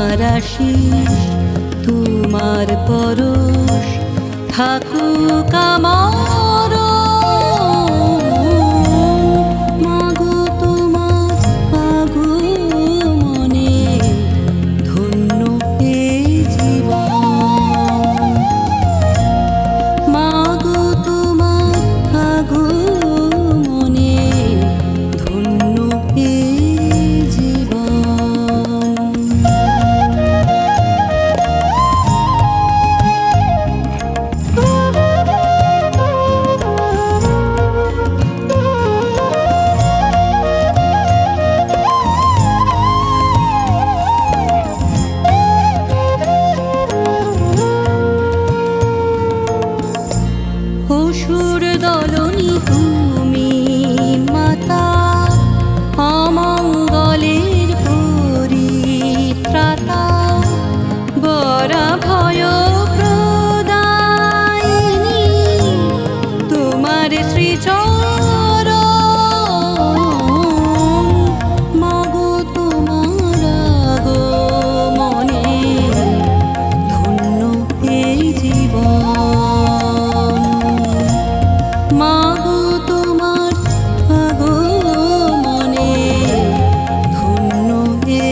তোমার আশিস তোমার পরশ থাকুক আমার মাগো তোমার আগমনে ধন্য এ জীবন মাগো তোমার আগমনে ধন্য এ অসুর দলনি তুমি মাতা অমঙ্গলের পরিত্রাতা বরা ভয় প্রদায়িনী তোমার শ্রীচরণ মাগো তোমার আগমনে ধন্য এই জীবন মাগো তোমার আগমনে ধন্য এ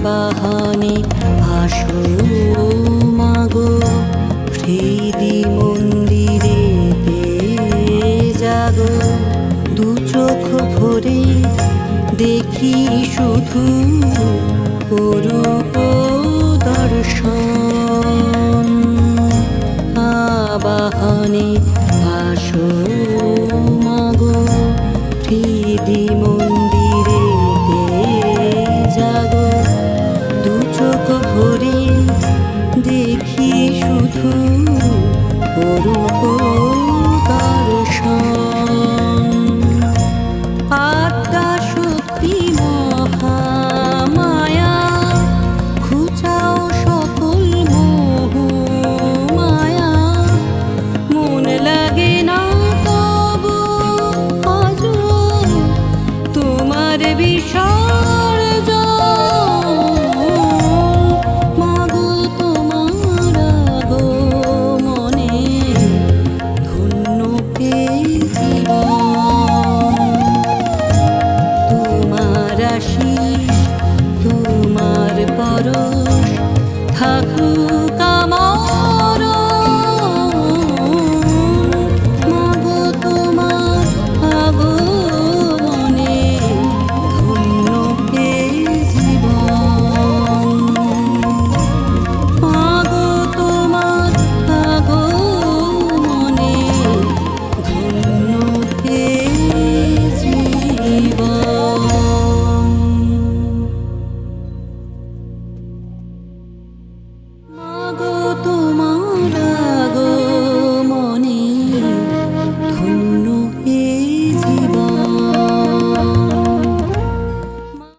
বাহানে আসো মাগো হৃদি মন্দিরেতে জাগো দু চোখ ভরে দেখি শুধু অরূপ দর্শন আবাহনে আসো